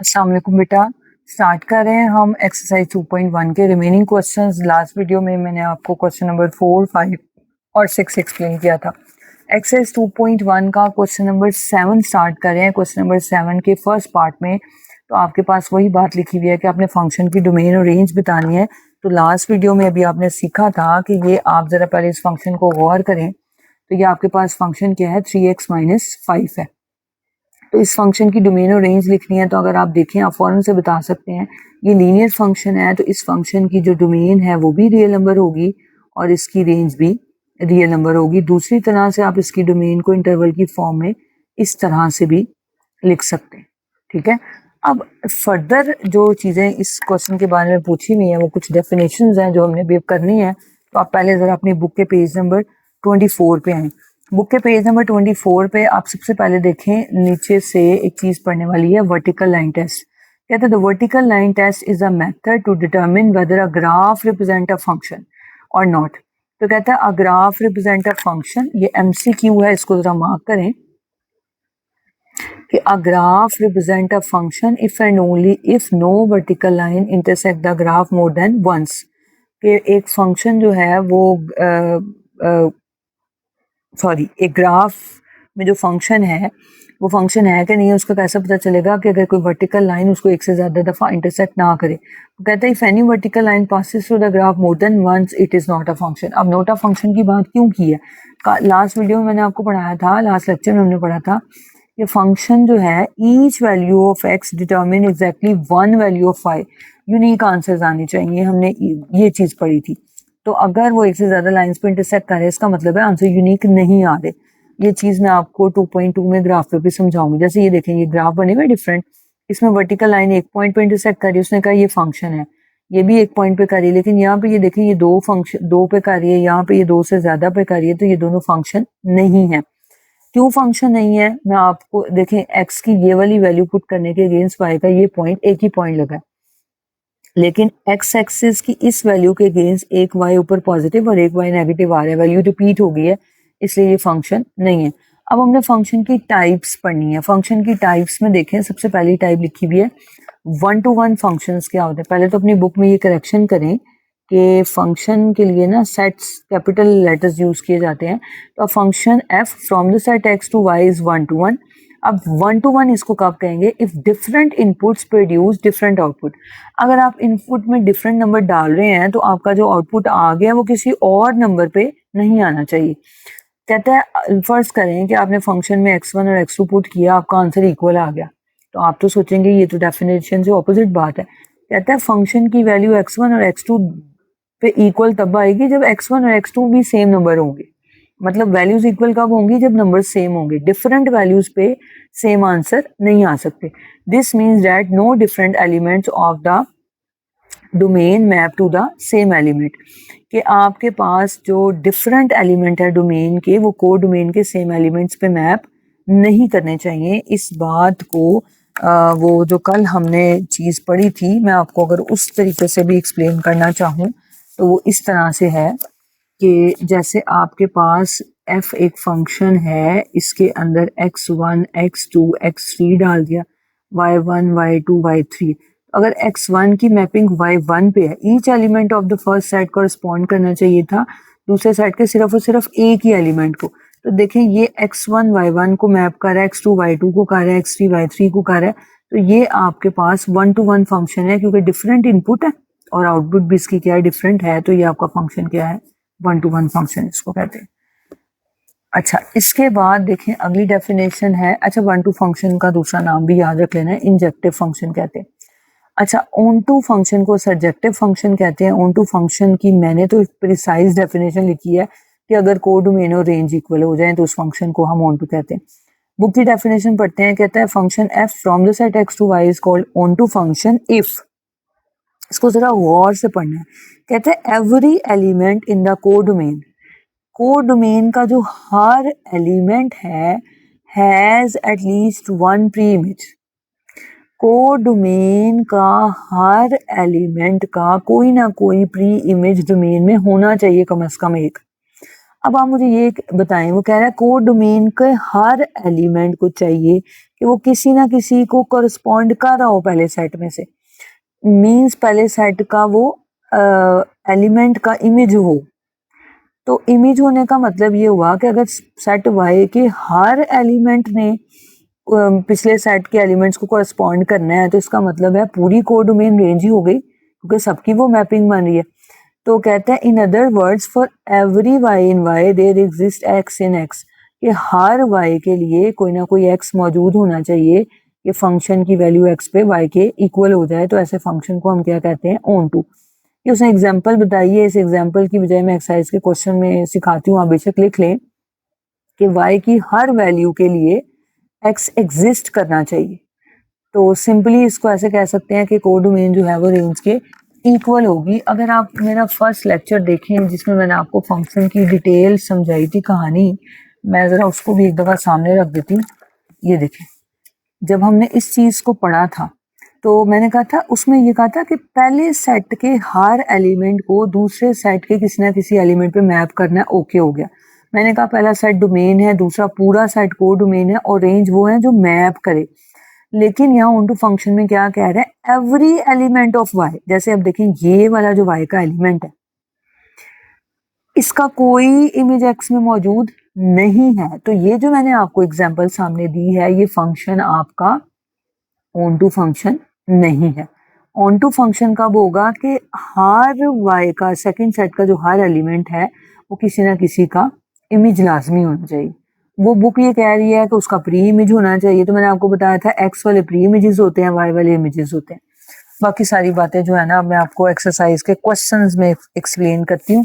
अस्सलाम वालेकुम बेटा। स्टार्ट कर रहे हैं हम एक्सरसाइज 2.1 के रिमेनिंग क्वेश्चंस। लास्ट वीडियो में मैंने आपको क्वेश्चन नंबर 4, 5 और 6 एक्सप्लेन किया था। एक्सरसाइज 2.1 का क्वेश्चन नंबर 7 स्टार्ट कर रहे हैं। क्वेश्चन नंबर 7 के फर्स्ट पार्ट में तो आपके पास वही बात लिखी हुई है कि आपने फंक्शन की डोमेन और रेंज बतानी है। तो लास्ट वीडियो में अभी आपने सीखा था कि ये आप ज़रा पहले इस फंक्शन को गौर करें। तो ये आपके पास फंक्शन क्या है, 3x-5 है। तो इस फंक्शन की डोमेन और रेंज लिखनी है। तो अगर आप देखें, आप फौरन से बता सकते हैं ये लीनियर फंक्शन है, तो इस फंक्शन की जो डोमेन है वो भी रियल नंबर होगी और इसकी रेंज भी रियल नंबर होगी। दूसरी तरह से आप इसकी डोमेन को इंटरवल की फॉर्म में इस तरह से भी लिख सकते हैं। ठीक है, अब फर्दर जो चीज़ें इस क्वेश्चन के बारे में पूछी हुई हैं वो कुछ डेफिनेशंस हैं जो हमने भी करनी है। तो आप पहले ज़रा अपनी बुक के पेज नंबर 24 पे आएँ। बुक के पेज नंबर 24 पे आप सबसे पहले देखें, नीचे से एक चीज़ पढ़ने वाली है, वर्टिकल लाइन टेस्ट। कहते हैं the vertical line test is a method to determine whether a graph represent a function और नॉट। तो कहता है a graph represent a function, ये एमसीक्यू है, इसको जरा मार्क करें कि a graph represent a function if and only if no vertical line intersect the graph more than once. कि एक फंक्शन जो है वो सॉरी एक ग्राफ में जो फंक्शन है वो फंक्शन है कि नहीं है, उसका कैसे पता चलेगा कि अगर कोई वर्टिकल लाइन उसको एक से ज़्यादा दफ़ा इंटरसेक्ट ना करे। तो कहते हैं if any vertical line passes through the graph more than once it is not a function. अब नॉट अ फंक्शन की बात क्यों की है? लास्ट वीडियो में मैंने आपको पढ़ाया था, लास्ट लेक्चर में हमने पढ़ा था कि फंक्शन जो है each value of x determine exactly one value of y, unique answers आनी चाहिए, हमने ये चीज़ पढ़ी थी। तो अगर वो एक से ज़्यादा लाइंस पे इंटरसेक्ट करे इसका मतलब है आंसर यूनिक नहीं आ रहे। ये चीज़ मैं आपको 2.2 में ग्राफ पे भी समझाऊंगी। जैसे ये देखें, ये ग्राफ बने हुए डिफरेंट, इसमें वर्टिकल लाइन एक पॉइंट पे इंटरसेक्ट करी, उसने कहा ये फंक्शन है, ये भी एक पॉइंट पे करी, लेकिन यहाँ पे ये देखें ये दो फंक्शन दो पे करी है, यहाँ पे ये दो से ज़्यादा पे करी है, तो ये दोनों फंक्शन नहीं है। क्यों फंक्शन नहीं है? मैं आपको देखें, एक्स की ये वाली वैल्यू पुट करने के अगेंस्ट वाई का ये पॉइंट एक ही पॉइंट लगा है, लेकिन एक्स एक्सिस की इस वैल्यू के अगेंस्ट एक वाई ऊपर पॉजिटिव और एक वाई नेगेटिव आ रहा है, वैल्यू रिपीट हो गई है, इसलिए ये फंक्शन नहीं है। अब हमने फंक्शन की टाइप्स पढ़नी है। फंक्शन की टाइप्स में देखें, सबसे पहली टाइप लिखी हुई है वन टू वन फंक्शंस क्या होते हैं। पहले तो अपनी बुक में ये करेक्शन करें कि फंक्शन के लिए ना सेट्स कैपिटल लेटर्स यूज किए जाते हैं। तो function f from the set x to y is one to one. अब वन टू वन इसको कब कहेंगे? If different inputs produce different output. अगर आप इनपुट में डिफरेंट नंबर डाल रहे हैं तो आपका जो आउटपुट आ गया वो किसी और नंबर पे नहीं आना चाहिए। कहता है फर्ज करें कि आपने फंक्शन में x1 और x2 पुट किया, आपका आंसर इक्वल आ गया, तो आप तो सोचेंगे ये तो डेफिनेशन से ऑपोजिट बात है। कहता है फंक्शन की वैल्यू x1 और x2 पे इक्वल तब आएगी जब x1 और x2 भी सेम नंबर होंगे। मतलब वैल्यूज इक्वल कब होंगी? जब नंबर सेम होंगे। डिफरेंट वैल्यूज पे सेम आंसर नहीं आ सकते। This means that no different elements of the domain map to the same element. कि आपके पास जो डिफरेंट एलिमेंट है डोमेन के, वो कोड डोमेन के सेम एलिमेंट्स पे मैप नहीं करने चाहिए। इस बात को वो जो कल हमने चीज़ पढ़ी थी, मैं आपको अगर उस तरीके से भी एक्सप्लेन करना चाहूँ तो वो इस तरह से है कि जैसे आपके पास f एक फंक्शन है, इसके अंदर x1 x2 x3 डाल दिया, y1 y2 y3। अगर x1 की मैपिंग y1 पे है, each element of the first set correspond करना चाहिए था दूसरे सेट के सिर्फ और सिर्फ एक ही एलिमेंट को। तो देखें ये x1 y1 को मैप कर रहा है, x2 y2 को कर रहा है, x3 y3 को कर रहा है। तो ये आपके पास वन टू वन फंक्शन है, क्योंकि डिफरेंट इनपुट है और आउटपुट भी इसकी क्या है, डिफरेंट है। तो ये आपका फंक्शन क्या है? वन टू वन फंक्शन इसको कहते हैं। अच्छा, इसके बाद देखें अगली डेफिनेशन है। अच्छा, वन टू फंक्शन का दूसरा नाम भी याद रख लेना है, इंजेक्टिव फंक्शन कहते हैं। अच्छा, ऑन टू फंक्शन को सर्जेक्टिव फंक्शन कहते हैं। ऑन टू फंक्शन की मैंने तो प्रिसाइज डेफिनेशन लिखी है कि अगर कोड डोमेन और रेंज इक्वल हो जाए तो उस फंक्शन को हम ऑन टू कहते हैं। बुक की डेफिनेशन पढ़ते हैं। कहता है function f from the set x to y is called onto function if. इसको जरा गौर से पढ़ना है। कहते हैं every element in the codomain, codomain का जो हर एलिमेंट है has at least one preimage. Codomain का हर एलिमेंट का कोई ना कोई प्री इमेज डोमेन में होना चाहिए, कम से कम एक। अब आप मुझे ये बताएं, वो कह रहा है कोड डोमेन के हर एलिमेंट को चाहिए कि वो किसी ना किसी को करस्पॉन्ड कर रहा हो पहले सेट में से, मींस पहले सेट का वो एलिमेंट का इमेज हो। तो इमेज होने का मतलब ये हुआ कि अगर सेट वाई के हर एलिमेंट ने पिछले सेट के एलिमेंट्स को करस्पॉन्ड करना है, तो इसका मतलब है पूरी कोड डोमेन रेंज ही हो गई, क्योंकि सबकी वो मैपिंग बन रही है। तो कहते हैं in other words for every y in y there exist x in x, कि हर वाई के लिए कोई ना कोई एक्स मौजूद होना चाहिए कि फंक्शन की वैल्यू एक्स पे वाई के इक्वल हो जाए। तो ऐसे फंक्शन को हम क्या कहते हैं, ऑन टू। ये उसने एग्जाम्पल बताई है, इस एग्जाम्पल की बजाय मैं एक्सरसाइज के क्वेश्चन में सिखाती हूँ, आप बेशक लिख लें कि वाई की हर वैल्यू के लिए एक्स एग्जिस्ट करना चाहिए। तो सिंपली इसको ऐसे कह सकते हैं कि कोड डोमेन जो है वो रेंज के इक्वल होगी। अगर आप मेरा फर्स्ट लेक्चर देखें जिसमें मैंने आपको फंक्शन की डिटेल समझाई थी कहानी, मैं ज़रा उसको भी एक दफ़ा सामने रख देती हूँ। ये देखें, जब हमने इस चीज़ को पढ़ा था तो मैंने कहा था, उसमें ये कहा था कि पहले सेट के हर एलिमेंट को दूसरे सेट के किसी ना किसी एलिमेंट पे मैप करना है। ओके हो गया। मैंने कहा पहला सेट डोमेन है, दूसरा पूरा सेट कोड डोमेन है, और रेंज वो है जो मैप करे। लेकिन यहाँ ऑन टू फंक्शन में क्या कह रहा है, एवरी एलिमेंट ऑफ वाई। जैसे अब देखें ये वाला जो वाई का एलिमेंट है, इसका कोई इमेज एक्स में मौजूद नहीं है। तो ये जो मैंने आपको एग्जांपल सामने दी है, ये फंक्शन आपका ऑन टू फंक्शन नहीं है। ऑन टू फंक्शन कब होगा कि हर वाई का सेकंड सेट का जो हर एलिमेंट है वो किसी ना किसी का इमेज लाजमी होना चाहिए। वो बुक ये कह रही है कि उसका प्री इमेज होना चाहिए। तो मैंने आपको बताया था एक्स वाले प्री इमेजेस होते हैं, वाई वाले इमेजेस होते हैं। बाकी सारी बातें जो है ना, मैं आपको एक्सरसाइज के क्वेश्चंस में एक्सप्लेन करती हूँ।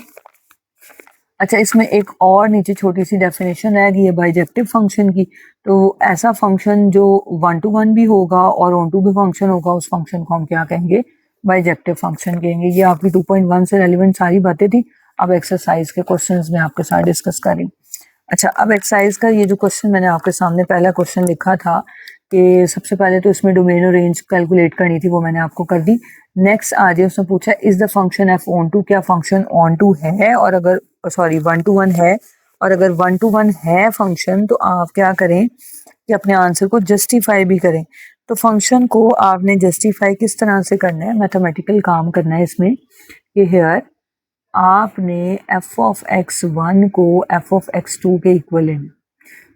अच्छा, इसमें एक और नीचे छोटी सी डेफिनेशन रह गई है बाइजेक्टिव फंक्शन की। तो ऐसा फंक्शन जो 1 to 1 भी होगा और ऑन टू भी फंक्शन होगा, उस फंक्शन को हम क्या कहेंगे, बाइजेक्टिव फंक्शन कहेंगे। ये आपकी 2.1 से रेलिवेंट सारी बातें थी। अब एक्सरसाइज के क्वेश्चंस में आपके साथ डिस्कस करें। अच्छा, अब एक्सरसाइज का ये जो क्वेश्चन मैंने आपके सामने पहला क्वेश्चन लिखा था कि सबसे पहले तो इसमें डोमेन और रेंज कैलकुलेट करनी थी, वो मैंने आपको कर दी। नेक्स्ट आज उसने पूछा is the function f onto, क्या फंक्शन ऑन टू है, और अगर सॉरी 1 to 1 है, और अगर 1 to 1 है फंक्शन तो आप क्या करें कि अपने आंसर को जस्टिफाई भी करें। तो फंक्शन को आपने जस्टिफाई किस तरह से करना है, मैथमेटिकल काम करना है इसमें कि हेयर आपने एफ ऑफ एक्स वन को एफ ऑफ एक्स टू के इक्वल लेना।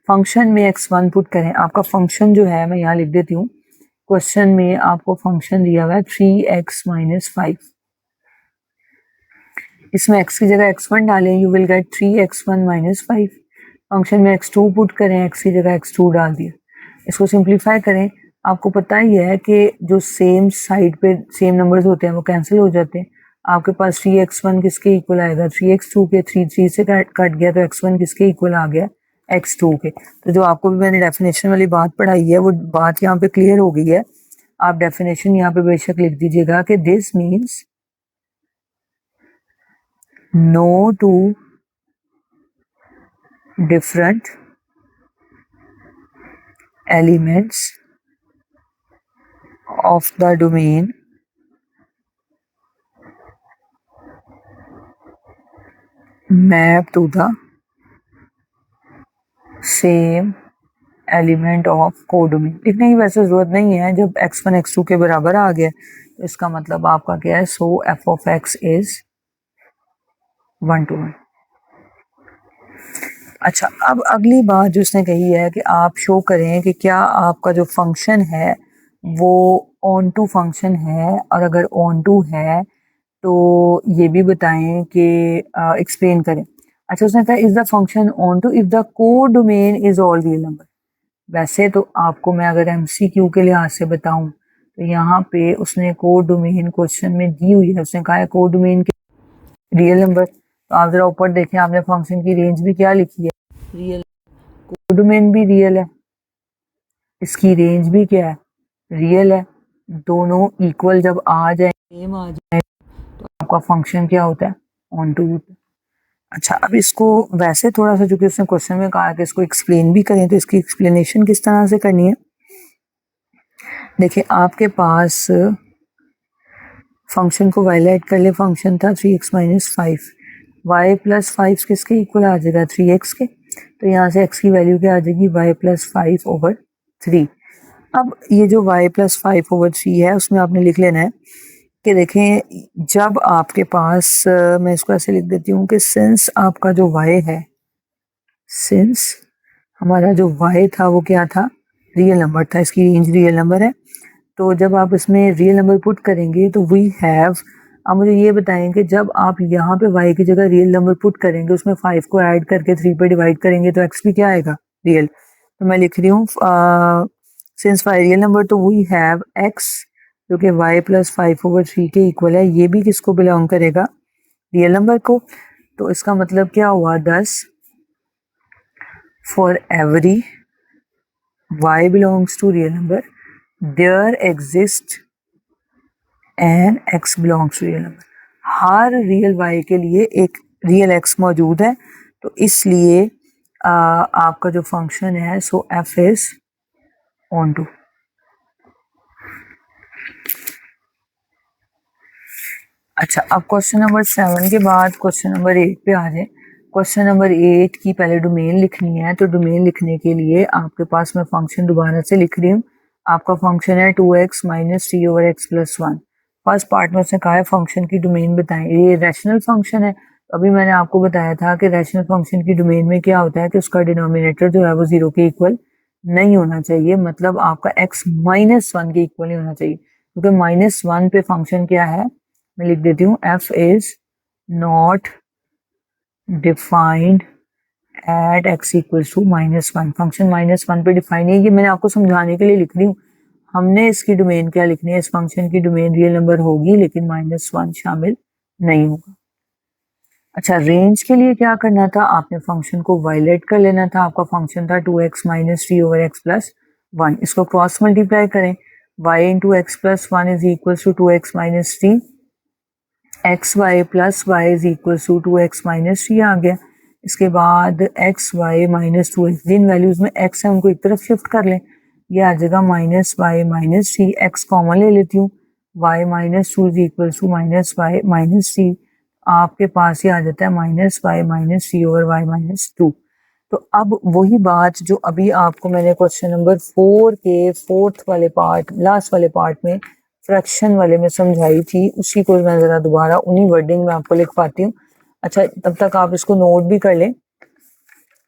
फंक्शन में एक्स वन पुट करें, आपका फंक्शन जो है मैं यहाँ लिख देती हूँ। क्वेश्चन में आपको फंक्शन दिया हुआ है 3x-5। इसमें x की जगह x1 डालें, you will get 3x1-5। Function में x2 पुट करें, x की जगह x2 डाल दिया। इसको सिंप्लीफाई करें। आपको पता ही है कि जो सेम साइड पे सेम नंबर्स होते हैं वो कैंसिल हो जाते हैं। आपके पास 3x1 किसके इक्वल आएगा, 3x2 के। 3 से कट गया तो x1 किसके इक्वल आ गया, x2 के। तो जो आपको भी मैंने डेफिनेशन वाली बात पढ़ाई है वो बात यहाँ पे क्लियर हो गई है। आप डेफिनेशन यहाँ पे बेशक लिख दीजिएगा कि this means no two different elements of the domain map to the same element of codomain। लिखने की वैसे जरूरत नहीं है, जब x1 x2 के बराबर आ गया तो इसका मतलब आपका क्या है, सो f of x is 1 to 1। अच्छा, अब अगली बात जो उसने कही है कि आप शो करें कि क्या आपका जो फंक्शन है वो ऑन टू फंक्शन है, और अगर ऑन टू है तो ये भी बताएं कि एक्सप्लेन करें। अच्छा, उसने कहा is the function onto if the codomain is all real number. वैसे तो आपको मैं अगर एमसीक्यू के लिहाज से बताऊं तो यहाँ पे उसने कोड डोमेन क्वेश्चन में दी हुई है, उसने कहा है कोड डोमेन के रियल नंबर। तो आप जरा ऊपर देखें, आपने फंक्शन की रेंज भी क्या लिखी है, रियल। कोड डोमेन भी रियल है, इसकी रेंज भी क्या है, रियल है। दोनों इक्वल जब आ जाए, सेम आ जाए, तो आपका फंक्शन क्या होता है, ऑन टू होता है। अच्छा, अब इसको वैसे थोड़ा सा, चूंकि उसने क्वेश्चन में कहा कि इसको एक्सप्लेन भी करें, तो इसकी एक्सप्लेनेशन किस तरह से करनी है। देखिए, आपके पास फंक्शन को वायलेट कर ले, फंक्शन था 3x-5। y प्लस 5 किसके इक्वल आ जाएगा 3x के, तो यहाँ से x की वैल्यू क्या आ जाएगी y प्लस 5/3। अब ये जो y प्लस 5/3 है उसमें आपने लिख लेना है कि देखें जब आपके पास मैं इसको ऐसे लिख देती हूँ कि सिंस आपका जो y है, सिंस हमारा जो y था वो क्या था, रियल नंबर था, इसकी रेंज रियल नंबर है, तो जब आप इसमें रियल नंबर पुट करेंगे तो वी हैव, अब मुझे ये बताएं कि जब आप यहाँ पे y की जगह रियल नंबर पुट करेंगे उसमें 5 को ऐड करके 3 पे डिवाइड करेंगे तो x भी क्या आएगा रियल, तो मैं लिख रही हूँ सिंस y रियल नंबर तो वी हैव x जो कि y प्लस 5/3 के इक्वल है, ये भी किसको बिलोंग करेगा रियल नंबर को, तो इसका मतलब क्या हुआ 10 for every y belongs to real number there exists and x belongs to real number, her real y के लिए एक रियल x मौजूद है, तो इसलिए आपका जो फंक्शन है सो f इज ऑन टू। अच्छा, अब क्वेश्चन नंबर 7 के बाद क्वेश्चन नंबर 8 पे आ जाए। क्वेश्चन नंबर 8 की पहले डोमेन लिखनी है, तो डोमेन लिखने के लिए आपके पास मैं फंक्शन दोबारा से लिख रही हूँ। आपका फंक्शन है 2x minus 3/x plus 1। First part में उसने कहा है फंक्शन की डोमेन बताएं, ये रैशनल फंक्शन है। अभी मैंने आपको बताया था कि रैशनल फंक्शन की डोमेन में क्या होता है कि उसका डिनोमिनेटर जो है वो 0 के इक्वल नहीं होना चाहिए, मतलब आपका x -1 के इक्वल नहीं होना चाहिए, क्योंकि -1 पे फंक्शन क्या है, मैं लिख देती हूँ f is not defined at x equals to -1। Function -1 पे डिफाइन है, ये मैंने आपको समझाने के लिए लिख रही हूँ। हमने इसकी डोमेन क्या लिखनी है, इस फंक्शन की डोमेन रियल नंबर होगी लेकिन -1 शामिल नहीं होगा। अच्छा, रेंज के लिए क्या करना था, आपने फंक्शन को वायलेट कर लेना था। आपका फंक्शन था 2x माइनस 3/x प्लस 1, इसको क्रॉस मल्टीप्लाई करें, y into x plus 1 is equal to 2x minus 3, x y plus y is equal to 2x minus 3 आ गया। इसके बाद एक्स वाई माइनस 2x, जिन वैल्यूज में x है उनको एक तरफ शिफ्ट कर लें, ये आ जाएगा -y-3, x कॉमन ले लेती हूँ, y minus 2 is equal to -y-3, आपके पास ये आ जाता है -y-3/y-2। तो अब वही बात जो अभी आपको मैंने क्वेश्चन नंबर 4 के फोर्थ वाले पार्ट, लास्ट वाले पार्ट में फ्रैक्शन वाले में समझाई थी, उसी को मैं ज़रा दोबारा उन्हीं वर्डिंग में आपको लिख पाती हूँ। अच्छा, तब तक आप इसको नोट भी कर लें।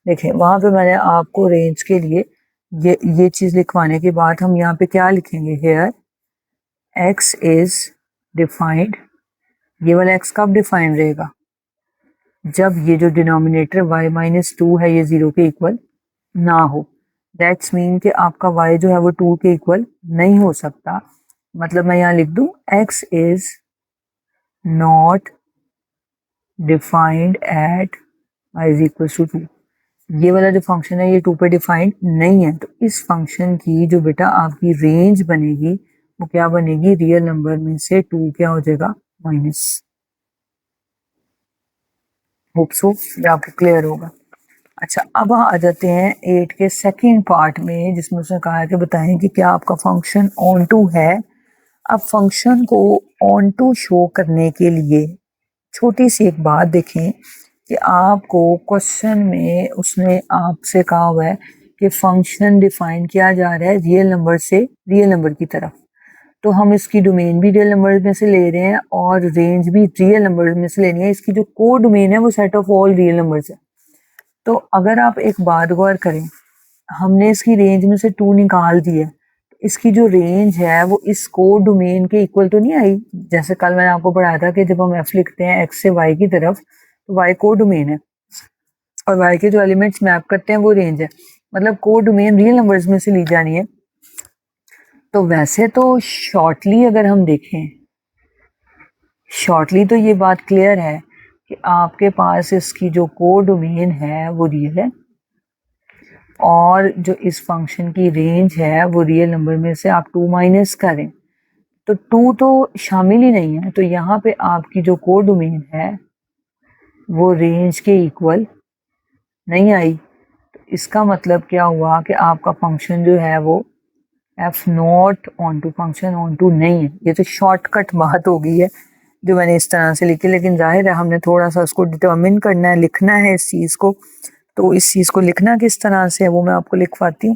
देखें वहाँ पे मैंने आपको रेंज के लिए ये चीज़ लिखवाने के बाद हम यहाँ पे क्या लिखेंगे, हेयर x इज डिफाइंड, ये वाला x कब डिफाइंड रहेगा, जब ये जो डिनोमिनेटर y-2 है ये 0 के इक्वल ना हो। दैट्स मीन कि आपका y जो है वो 2 के इक्वल नहीं हो सकता, मतलब मैं यहाँ लिख दूँ x is not defined at y is equal to 2। ये वाला जो फंक्शन है ये 2 पे डिफाइंड नहीं है, तो इस फंक्शन की जो बेटा आपकी रेंज बनेगी वो क्या बनेगी, रियल नंबर में से 2 क्या हो जाएगा माइनस। होप सो ये आपको क्लियर होगा। अच्छा, अब आ जाते हैं 8 के सेकंड पार्ट में, जिसमें उसने कहा है कि बताएं कि क्या आपका फंक्शन ऑन टू है। अब फंक्शन को ऑन टू शो करने के लिए छोटी सी एक बात देखें कि आपको क्वेश्चन में उसने आपसे कहा हुआ है कि फंक्शन डिफाइन किया जा रहा है रियल नंबर से रियल नंबर की तरफ, तो हम इसकी डोमेन भी रियल नंबर में से ले रहे हैं और रेंज भी रियल नंबर में से लेनी है। इसकी जो कोड डोमेन है वो set of all real numbers है। तो अगर आप एक बात गौर करें, हमने इसकी रेंज में से 2 निकाल दी है, इसकी जो रेंज है वो इस कोड डोमेन के इक्वल तो नहीं आई। जैसे कल मैंने आपको पढ़ाया था कि जब हम f लिखते हैं x से y की तरफ तो y कोड डोमेन है और y के जो एलिमेंट्स मैप करते हैं वो रेंज है, मतलब कोड डोमेन रियल नंबर्स में से ली जानी है। तो वैसे तो शॉर्टली अगर हम देखें, शॉर्टली तो ये बात क्लियर है कि आपके पास इसकी जो कोड डोमेन है वो रियल है और जो इस फंक्शन की रेंज है वो रियल नंबर में से आप 2 माइनस करें तो 2 तो शामिल ही नहीं है, तो यहाँ पे आपकी जो कोड डोमेन है वो रेंज के इक्वल नहीं आई। तो इसका मतलब क्या हुआ कि आपका फंक्शन जो है वो f not onto, function onto नहीं है। ये तो शॉर्टकट बात हो गई है, जो मैंने इस तरह से लिखी, लेकिन जाहिर है हमने थोड़ा सा उसको डिटर्मिन करना है, लिखना है इस चीज़ को। तो इस चीज़ को लिखना किस तरह से है वो मैं आपको लिखवाती हूँ।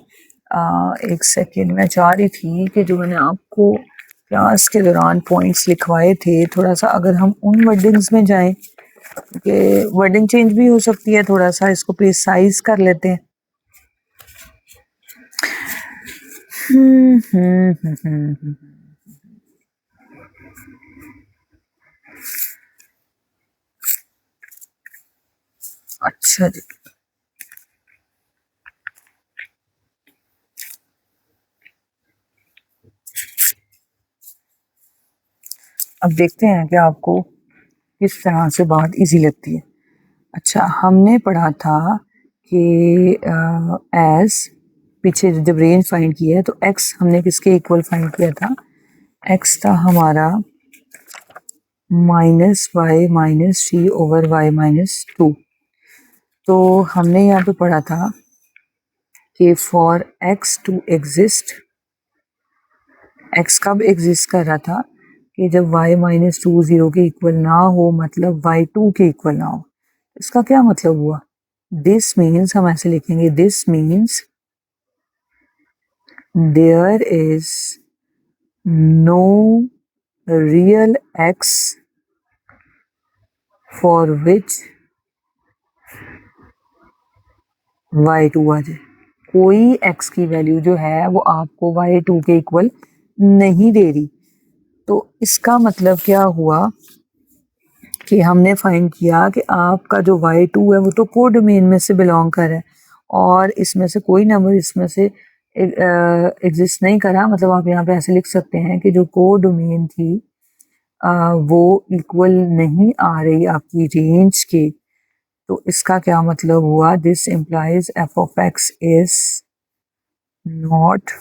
एक सेकेंड, मैं चाह रही थी कि जो मैंने आपको क्लास के दौरान पॉइंट्स लिखवाए थे, थोड़ा सा अगर हम उन वर्डिंग्स में जाएं कि वर्डिंग चेंज भी हो सकती है, थोड़ा सा इसको प्रिसाइज कर लेते हैं। अच्छा जी, अब देखते हैं कि आपको किस तरह से बात इजी लगती है। अच्छा, हमने पढ़ा था कि एज पीछे जब रेंज फाइंड की है तो एक्स हमने किसके इक्वल फाइंड किया था, एक्स था हमारा -y-3/y-2। तो हमने यहाँ पे पढ़ा था कि for x to exist, x कब एग्जिस्ट कर रहा था कि जब y-2 0 के इक्वल ना हो, मतलब y2 के इक्वल ना हो। इसका क्या मतलब हुआ, दिस मीन्स, हम ऐसे लिखेंगे, this means there is no real x for which y2 आ जाए। कोई x की वैल्यू जो है वो आपको y2 के इक्वल नहीं दे रही। तो इसका मतलब क्या हुआ कि हमने फाइंड किया कि आपका जो y2 है वो तो कोडोमेन में से बिलोंग कर है, और इसमें से कोई नंबर इसमें से एग्जिस्ट नहीं करा। मतलब आप यहाँ पे ऐसे लिख सकते हैं कि जो कोडोमेन थी वो इक्वल नहीं आ रही आपकी रेंज के। तो इसका क्या मतलब हुआ, this implies F of x is not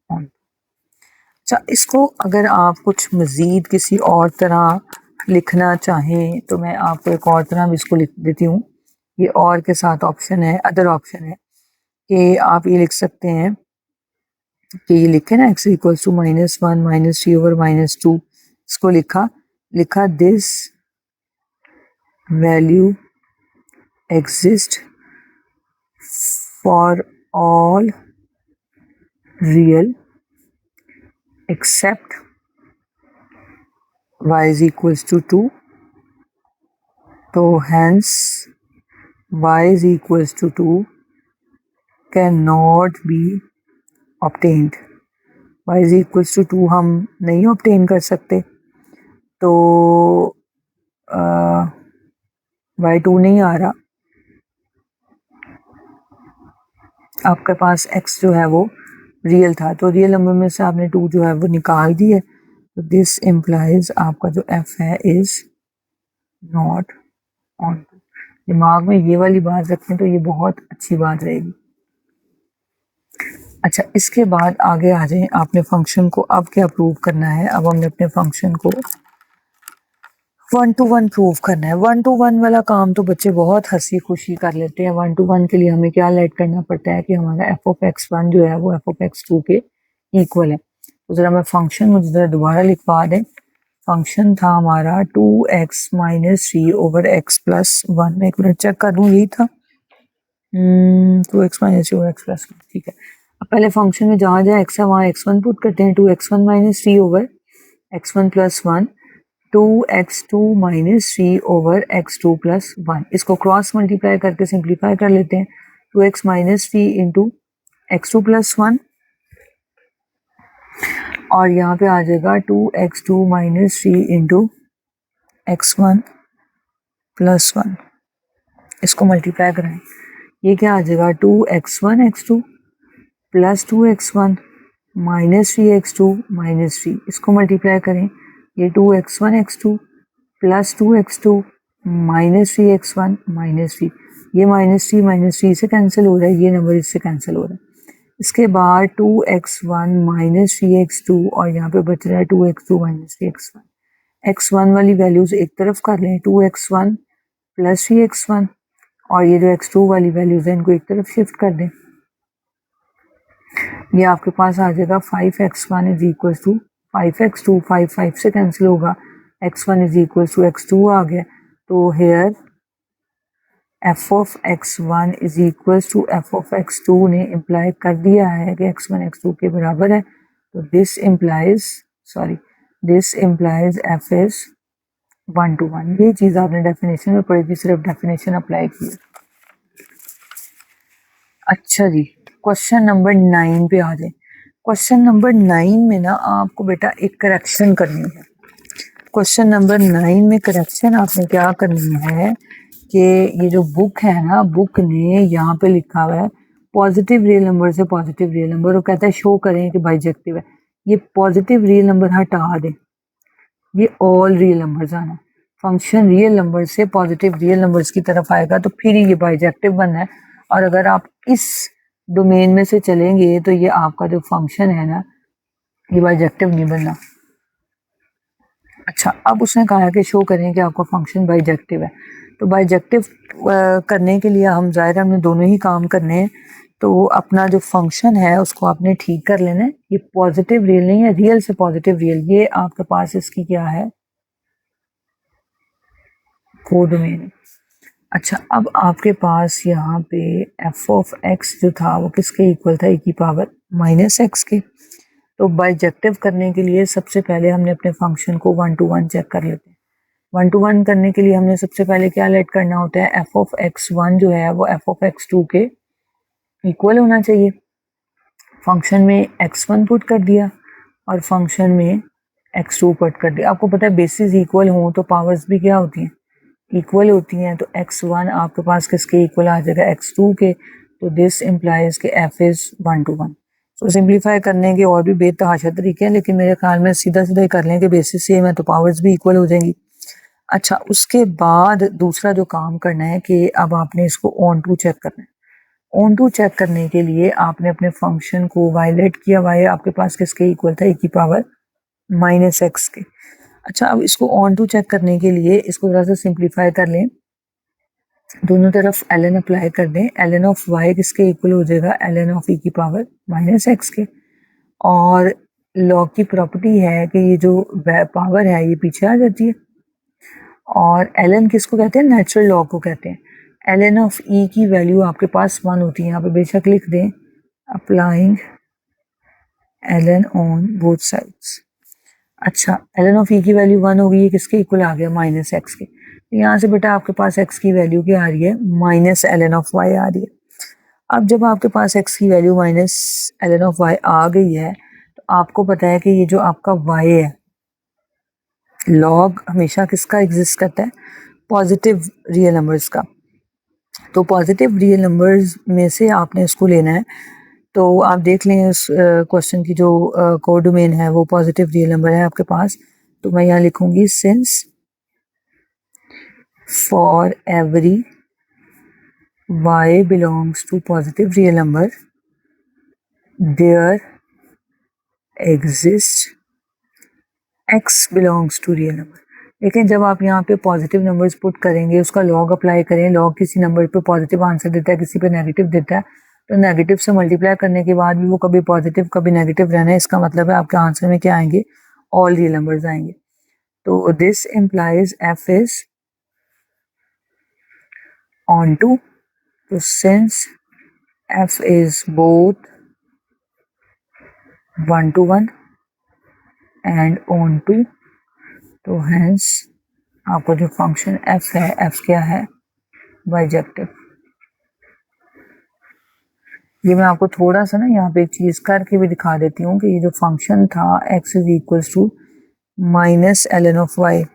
on. अच्छा, इसको अगर आप कुछ मज़ीद किसी और तरह लिखना चाहें तो मैं आपको एक और तरह भी इसको लिख देती हूँ। ये और के साथ ऑप्शन है, अदर ऑप्शन है कि आप ये लिख सकते हैं कि ये लिखे ना x इक्वल्स टू -1 -3/-2। इसको लिखा this value exist for all real except y is equals to 2। तो hence y is equals to 2 cannot be obtained। y is equals to 2 हम नहीं obtain कर सकते, तो y2 नहीं आ रहा, आपके पास x जो है वो रियल था, तो रियल नंबर में से आपने 2 जो है वो निकाल दिए। तो दिस इम्प्लाइज आपका जो f है इज नॉट ऑन। दिमाग में ये वाली बात रखें तो ये बहुत अच्छी बात रहेगी। अच्छा, इसके बाद आगे आ जाएं, आपने फंक्शन को अब क्या प्रूव करना है। अब हमने अपने फंक्शन को 1 to 1 प्रूव करना है। 1 to 1 वाला काम तो बच्चे बहुत हंसी खुशी कर लेते हैं। 1 to 1 के लिए हमें क्या लेट करना पड़ता है कि हमारा एफ ऑफ एक्स वन जो है वो एफ ऑफ एक्स टू के इक्वल है। तो ज़रा मैं फंक्शन मुझे ज़रा दोबारा लिखवा दें। फंक्शन था हमारा 2x - 3/x+1। मैं एक मिनट चेक कर दूँ, यही था 2x - 3/x+1, ठीक है। अब पहले फंक्शन में जहाँ जहाँ x है वहाँ x1 पुट करते हैं। 2x1 - 3/x1+1, 2x2 - 3/x2+1। इसको क्रॉस मल्टीप्लाई करके सिंप्लीफाई कर लेते हैं। 2x - 3 इंटू x2+1, और यहाँ पे आ जाएगा 2x2 - 3 इंटू x1+1। इसको मल्टीप्लाई करें, ये क्या आ जाएगा 2x1x2 plus 2x1 minus 3x2 minus 3। इसको मल्टीप्लाई करें, ये 2x1x2 plus 2x2 minus 3x1 minus 3। ये माइनस 3 से कैंसिल हो रहा है, ये नंबर इससे कैंसिल हो रहा है। इसके बाद 2x1 माइनस 3x2, और यहाँ पे बच रहा है 2x2 माइनस 3x1। x1 वाली वैल्यूज एक तरफ कर लें, 2x1 प्लस 3x1, और ये जो x2 वाली वैल्यूज है इनको एक तरफ शिफ्ट कर दें। ये आपके पास आ जाएगा 5x1 is equal to 5x2। 5 5 से कैंसिल होगा, x1 is equal to x2 आ गया, तो here f of x1 is equal to f of x2 ने इम्प्लाई कर दिया है कि x1 x2 के बराबर है, तो this implies f is 1 to 1। ये चीज़ आपने डेफिनेशन में पढ़ी थी, सिर्फ डेफिनेशन अप्लाई की। अच्छा जी, क्वेश्चन नंबर 9 पे आ जाए। क्वेश्चन नंबर 9 में ना आपको बेटा एक करेक्शन करनी है। क्वेश्चन नंबर 9 में करेक्शन आपने क्या करनी है कि ये जो बुक है ना, बुक ने यहाँ पे लिखा हुआ है पॉजिटिव रियल नंबर से पॉजिटिव रियल नंबर, वो कहता है शो करें कि बाइजेक्टिव है। ये पॉजिटिव रियल नंबर हटा दें, ये ऑल रियल नंबर्स आना। फंक्शन रियल नंबर से पॉजिटिव रियल नंबर्स की तरफ आएगा तो फिर ये बाइजेक्टिव बनना है। और अगर आप इस डोमेन में से चलेंगे तो ये आपका जो फंक्शन है ना, ये बाइजेक्टिव नहीं बनना। अच्छा, अब उसने कहा है कि शो करें कि आपका फंक्शन बाइजेक्टिव है। तो बाइजेक्टिव करने के लिए हम ज़ाहिर हमने दोनों ही काम करने हैं। तो अपना जो फंक्शन है उसको आपने ठीक कर लेना है। ये पॉजिटिव रियल नहीं है, रियल से पॉजिटिव रियल, ये आपके पास इसकी क्या है, कोडोमेन। अच्छा, अब आपके पास यहाँ पे f ऑफ x जो था वो किसके इक्वल था, e की पावर माइनस एक्स के। तो बाइजेक्टिव करने के लिए सबसे पहले हमने अपने फंक्शन को 1 to 1 चेक कर लेते हैं। 1 to 1 करने के लिए हमने सबसे पहले क्या लेट करना होता है, f ऑफ x1 जो है वो f ऑफ x2 के इक्वल होना चाहिए। फंक्शन में x1 पुट कर दिया और फंक्शन में x2 पुट कर दिया। आपको पता है बेसिस इक्वल हों तो पावर्स भी क्या होती हैं, इक्वल होती हैं। तो x1 आपके पास किसके इक्वल आ जाएगा, x2 के। तो दिस इम्प्लाइज के f इज 1 to 1। तो सिंप्लीफाई करने के और भी बेतहाशा तरीके हैं, लेकिन मेरे ख्याल में सीधा सीधा ही कर लें कि बेसिस सेम है तो पावर्स भी इक्वल हो जाएंगी। अच्छा, उसके बाद दूसरा जो काम करना है कि अब आपने इसको ऑन टू चेक करना है। ऑन टू चेक करने के लिए आपने अपने फंक्शन को वायलेट किया, वाई आपके पास किसके इक्वल था, e की पावर माइनस एक्स के। अच्छा, अब इसको ऑन टू चेक करने के लिए इसको थोड़ा सा सिंप्लीफाई कर लें, दोनों तरफ ln अप्लाई कर दें। ln ऑफ y किसके इक्वल हो जाएगा, ln ऑफ e की पावर माइनस एक्स के। और लॉग की प्रॉपर्टी है कि ये जो पावर है ये पीछे आ जाती है। और ln किसको कहते हैं, नेचुरल लॉग को कहते हैं। ln ऑफ e की वैल्यू आपके पास 1 होती है, यहाँ पे बेशक लिख दें applying ln on both sides. अच्छा, ln ऑफ e की वैल्यू 1 होगी, ये किसके इक्वल आ गया, माइनस एक्स के। तो यहाँ से बेटा आपके पास x की वैल्यू क्या आ रही है, माइनस ln ऑफ y आ रही है। अब जब आपके पास x की value minus ln of y आ गई है तो आपको पता है कि ये जो आपका y है, लॉग हमेशा किसका एग्जिस्ट करता है, पॉजिटिव रियल नंबर्स का। तो पॉजिटिव रियल नंबर्स में से आपने इसको लेना है। तो आप देख लें उस क्वेश्चन की जो कोडोमेन है वो पॉजिटिव रियल नंबर है आपके पास। तो मैं यहाँ लिखूंगी since for every y belongs to positive real number there exists x belongs to real number। लेकिन जब आप यहाँ पे पॉजिटिव नंबर्स पुट करेंगे, उसका लॉग अप्लाई करें, लॉग किसी नंबर पे पॉजिटिव आंसर देता है, किसी पे नेगेटिव देता है, तो नेगेटिव से मल्टीप्लाई करने के बाद भी वो कभी पॉजिटिव कभी नेगेटिव रहना है। इसका मतलब है आपके आंसर में क्या आएंगे, ऑल रियल नंबर्स आएंगे। तो this implies f is onto. तो since f is both 1 to 1 and on to, तो hence आपका जो फंक्शन f है, f क्या है, बाइजेक्टिव। ये मैं आपको थोड़ा सा ना यहाँ पे एक चीज़ करके भी दिखा देती हूँ कि ये जो फंक्शन था x is equals to minus ln of y,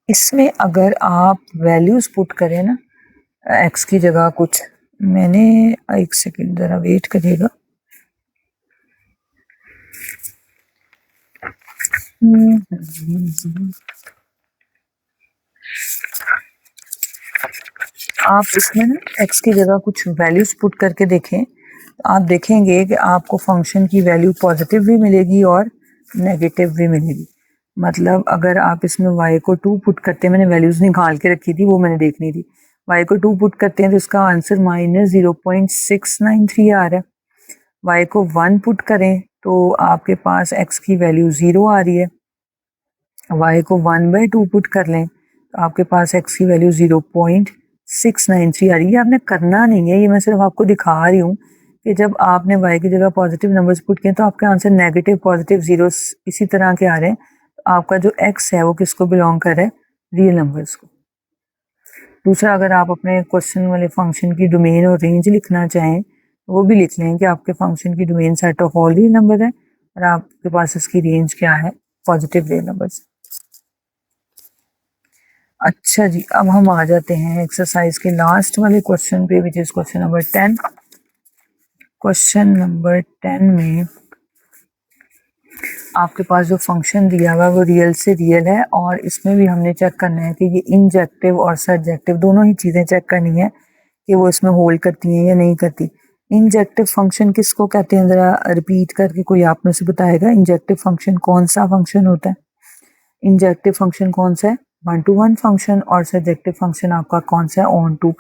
इसमें अगर आप वैल्यूज पुट करें ना x की जगह कुछ, मैंने एक सेकेंड ज़रा वेट करिएगा। आप इसमें ना x की जगह कुछ वैल्यूज पुट करके देखें, तो आप देखेंगे कि आपको फंक्शन की वैल्यू पॉजिटिव भी मिलेगी और नेगेटिव भी मिलेगी। मतलब अगर आप इसमें y को 2 पुट करते हैं, मैंने वैल्यूज निकाल के रखी थी वो मैंने देखनी थी, y को 2 पुट करते हैं तो इसका आंसर माइनस 0.693 आ रहा है। y को 1 पुट करें तो आपके पास x की वैल्यू 0 आ रही है। y को 1/2 पुट कर लें तो आपके पास x की वैल्यू 0.693 आ रही है। आपने करना नहीं है, ये मैं सिर्फ आपको दिखा रही हूँ कि जब आपने y की जगह पॉजिटिव नंबर्स पुट किए तो आपके आंसर नेगेटिव, पॉजिटिव, जीरो इसी तरह के आ रहे हैं। तो आपका जो x है वो किसको बिलोंग कर रहा है? रियल नंबर्स को। दूसरा, अगर आप अपने क्वेश्चन वाले फंक्शन की डोमेन और रेंज लिखना चाहें तो वो भी लिख लें कि आपके फंक्शन की domain set of all real number है और आपके पास इसकी रेंज क्या है? Positive real numbers. अच्छा जी, अब हम आ जाते हैं एक्सरसाइज के लास्ट वाले क्वेश्चन पे, which is question number 10। Question number 10 में आपके पास जो फंक्शन दिया हुआ है वो रियल से रियल है और इसमें भी हमने चेक करना है कि ये इंजेक्टिव और सब्जेक्टिव दोनों ही चीज़ें चेक करनी है कि वो इसमें होल्ड करती हैं या नहीं करती। इंजेक्टिव फंक्शन किसको कहते हैं? ज़रा रिपीट करके कोई आप में से बताएगा, इंजेक्टिव फंक्शन कौन सा फंक्शन होता है? इंजेक्टिव फंक्शन कौन सा है? 1-to-1 function. और सब्जेक्टिव फंक्शन आपका कौन सा है? Onto.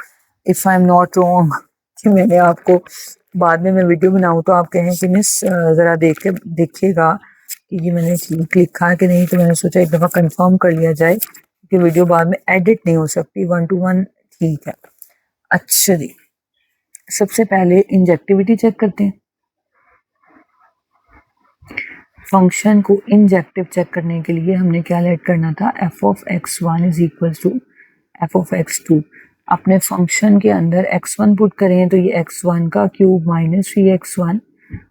If I am not wrong कि मैंने आपको बाद में मैं वीडियो बनाऊँ तो आप कहें कि मिस ज़रा देखिएगा कि ये मैंने ठीक लिखा है कि नहीं, तो मैंने सोचा एक दफ़ा कंफर्म कर लिया जाए कि वीडियो बाद में एडिट नहीं हो सकती। 1-to-1 ठीक है। अच्छा जी, सबसे पहले इंजेक्टिविटी चेक करते हैं। फंक्शन को इंजेक्टिव चेक करने के लिए हमने क्या लेट करना था? f(x1) is equal to f(x2). अपने फंक्शन के अंदर x1 पुट करें तो ये x1 का क्यूब माइनस 3x1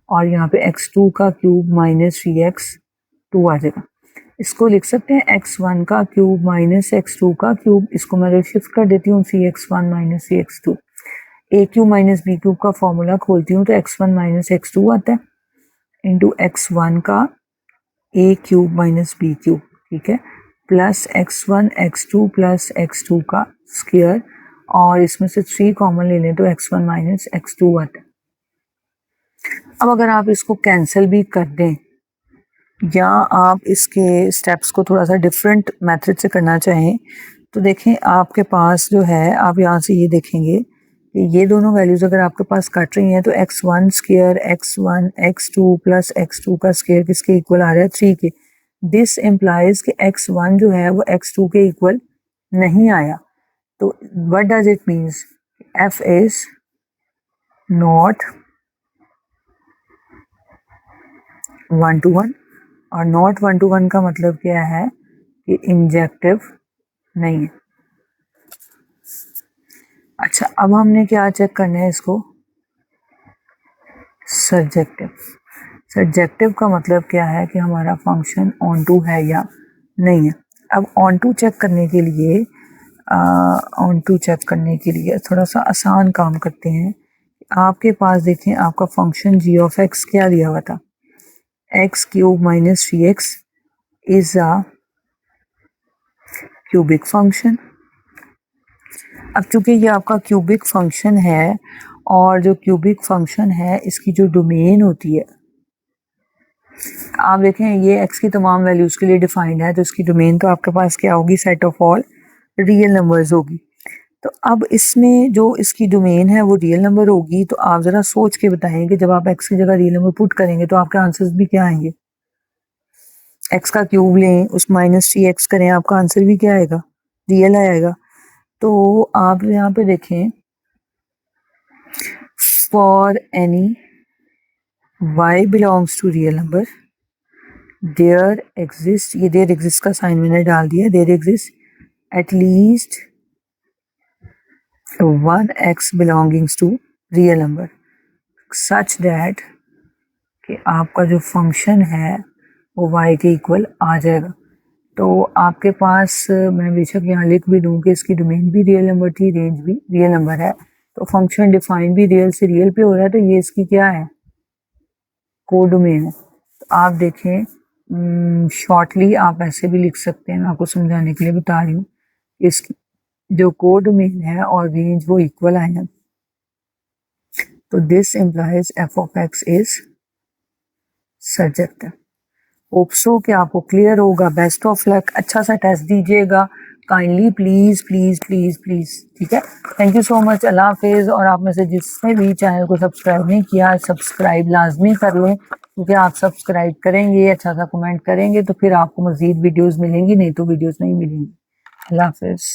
और यहाँ पे x2 का क्यूब माइनस 3x2 आ जाएगा। इसको लिख सकते हैं x1 का क्यूब माइनस x2 का क्यूब। इसको मैं शिफ्ट कर देती हूँ 3x1 माइनस 3x2। ए क्यूब माइनस बी क्यूब का फॉर्मूला खोलती हूँ तो x1 माइनस x2 आता है इंटू x1 का ए क्यूब माइनस बी क्यूब, ठीक है, plus x1 x2 plus x2 का स्क्वायर और इसमें से 3 कॉमन ले लें तो x1 माइनस x2 आता है। अब अगर आप इसको कैंसिल भी कर दें या आप इसके स्टेप्स को थोड़ा सा डिफरेंट मेथड से करना चाहें तो देखें आपके पास जो है, आप यहाँ से ये देखेंगे कि ये दोनों वैल्यूज़ अगर आपके पास कट रही हैं तो x1 square x1 x2 plus x2 का स्क्वायर किसके इक्वल आ रहा है? 3 के। दिस इम्प्लाइज कि x1 जो है वो x2 के इक्वल नहीं आया। तो what does it means? f is not 1-to-1 और नॉट 1-to-1 का मतलब क्या है कि इंजेक्टिव नहीं है। अच्छा, अब हमने क्या चेक करना है इसको? सब्जेक्टिव। सब्जेक्टिव का मतलब क्या है कि हमारा फंक्शन ऑन टू है या नहीं है। अब ऑन टू चेक करने के लिए थोड़ा सा आसान काम करते हैं। आपके पास देखें आपका फंक्शन जी ऑफ एक्स क्या दिया हुआ था? X cube minus 3x is a cubic function. अब चूंकि ये आपका क्यूबिक फंक्शन है और जो क्यूबिक फंक्शन है इसकी जो डोमेन होती है, आप देखें ये x की तमाम वैल्यूज़ के लिए डिफाइंड है तो इसकी डोमेन तो आपके पास क्या होगी? Set of all real numbers होगी। तो अब इसमें जो इसकी डोमेन है वो रियल नंबर होगी। तो आप ज़रा सोच के बताएं कि जब आप x की जगह रियल नंबर पुट करेंगे तो आपके आंसर्स भी क्या आएंगे? x का क्यूब लें, उस माइनस 3x करें, आपका आंसर भी क्या आएगा? रियल आएगा। तो आप यहाँ पे देखें, for any y belongs to real number there exist, ये देयर एग्जिस्ट का साइन मैंने डाल दिया, there exist at least 1x belongings to real number such that कि आपका जो फंक्शन है वो y के इक्वल आ जाएगा। तो आपके पास मैं बेशक यहाँ लिख भी दूँ कि इसकी डोमेन भी रियल नंबर थी, रेंज भी रियल नंबर है, तो फंक्शन डिफाइन भी रियल से रियल पे हो रहा है, तो ये इसकी क्या है? को डोमेन है। तो आप देखें शॉर्टली आप ऐसे भी लिख सकते हैं, मैं आपको समझाने के लिए बता रही हूँ। इसकी जो को डोमेन है और रेंज वो इक्वल आए हैं, तो this implies F of x is subjective. Hope so कि आपको क्लियर होगा। बेस्ट ऑफ लक, अच्छा सा टेस्ट दीजिएगा kindly, please please please please, ठीक है। थैंक यू सो मच, अल्लाह हाफिज़। और आप में से जिसने भी चैनल को सब्सक्राइब नहीं किया, सब्सक्राइब लाजमी कर लें क्योंकि आप सब्सक्राइब करेंगे, अच्छा सा कमेंट करेंगे तो फिर आपको मजीद वीडियोस मिलेंगी, नहीं तो वीडियोस नहीं मिलेंगी। अल्लाह हाफिज।